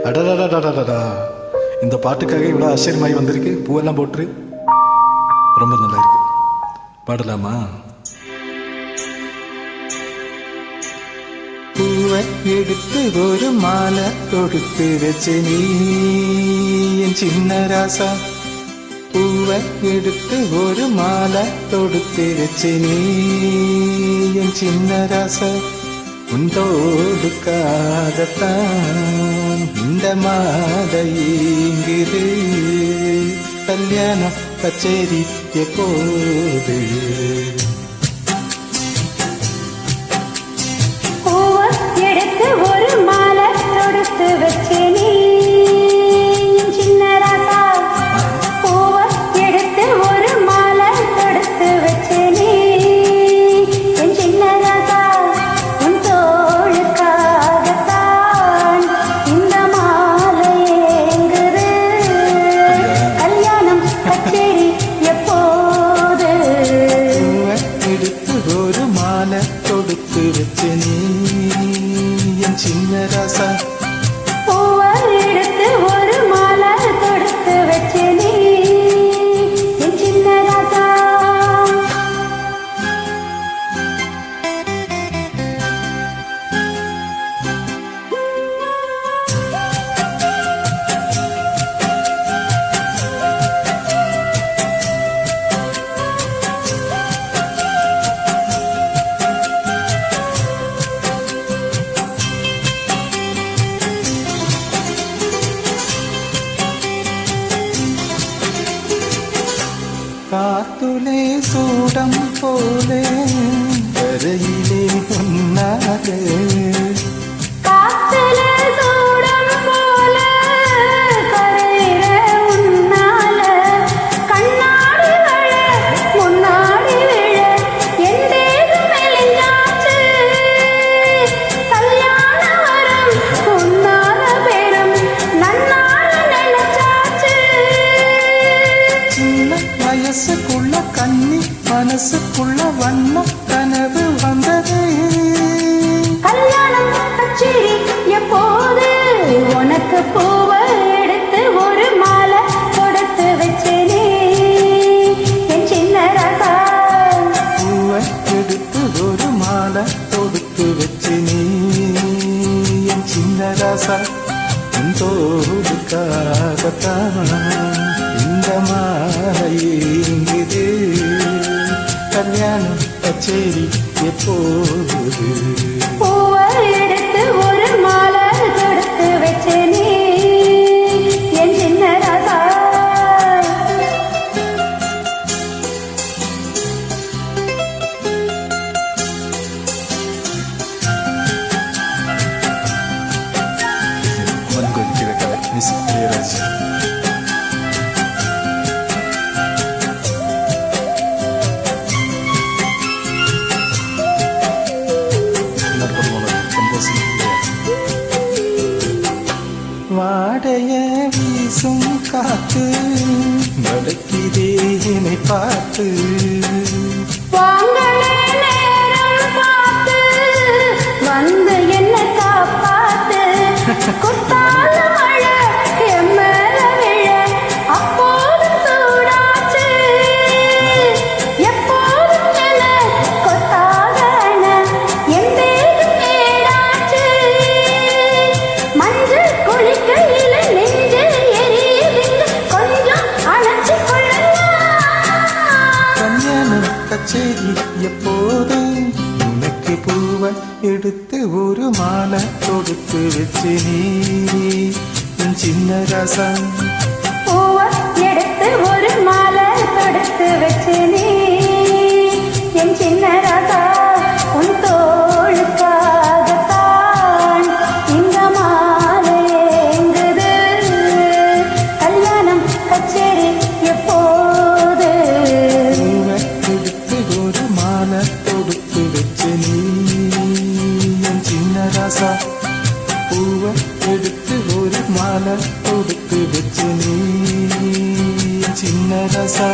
அடடா, இந்த பாட்டுக்காக இவ்வளோ ஆச்சரியமாய் வந்திருக்கு. பூவெல்லாம் போட்டு ரொம்ப நல்லா இருக்கு. பாடலாமா? பூவை எடுத்து ஒரு மாலை தொடுத்து வச்ச நீ என் சின்ன ராசா. பூவை எடுத்து ஒரு மாலை தொடுத்து வச்ச நீ என் சின்ன ராசா. உண்டோடுக்காகத்தான் இந்த மாத இங்குது. கல்யாணம் கச்சேரி எப்போது? ஒரு மாலை தொடுத்து வச்சே நீ சின்ன ராசா. பூவை எடுத்து ஒரு மாலை தொடுத்து வச்சே நீ என் சின்ன ராசா. உன் தோளுக்காகத்தான் இந்த மாலை ஏங்குது. கல்யாணம் கச்சேரி எப்போது? பூவை எடுத்து ஒரு மாலை தொடுத்து வச்ச நீ சின்ன ராசா. பூவை எடுத்து ஒரு மாலை தொடுத்து வச்சே நீ என் சின்ன ராசா. காத்துலே சூடம் போலே கரையிலே உன்னாலே. காத்துல சூடம் போல கரையில உன்னால. கண்ணாடி வழ முன்னாடி விழ என் தேகம் மெலிஞ்சாச்சு. கல்யாண வரம் உன்னால பெரும் நன்னால நினைச்சாச்சு. சின்ன வயசுக்குள்ள கண்ணி மனசுக்குள்ள வண்ணம் கனவு வந்தது. கல்யாணம் கச்சேரி எப்போது? உனக்கு பூவை எடுத்து ஒரு மாலை கொடுத்து வச்சேனே என் சின்ன ராசா. பூவை எடுத்து ஒரு மாலை தொடுத்து வச்சு நீ என் சின்ன ராசா. உன் தோளுக்காகத்தான் இந்த மாலை இங்குது. கல்யாணம் கச்சேரி எப்போது? பூவை எடுத்து ஒரு மாலை கொடுத்து வச்சேனே என் சின்ன ராசா. மண்கொதிக்கிற கலை மியூசிக் இளையராஜா. வாடைய வீசும் காத்து வடக்கிதே என்னை பார்த்து. வாங்களே நேரம் பார்த்து வந்து என்ன காப்பாத்து. குத்தால மழை என் மேல விழ அப்போதும் சூடாச்சு. எப்போதும் என கொத்தாக என் தேகம் ஏடாச்சு. மஞ்சள் குளிக்கையில நெஞ்சு எரியுதுங்க கொஞ்சம் அணைச்சு கொள்ளலாம். கல்யாணம் கச்சேரி எப்போது? உனக்கு பூவை எடுத்து ஒரு மாலை தொடுத்து வச்சு நீ என் சின்ன ராசா. பூவை எடுத்து ஒரு மாலை தொடுத்து வச்சு நீ என் சின்ன ராசா. உன் தோளுக்காகத்தான் இந்த மாலை ஏங்குது. கல்யாணம் கச்சேரி எப்போது? பூவை எடுத்து ஒரு மாலை தொடுத்து வச்சு நீ என் சின்ன ராசா. பூவை எடுத்து ஒரு மாலை தொடுத்து வச்சு நீ என் சின்ன ராசா.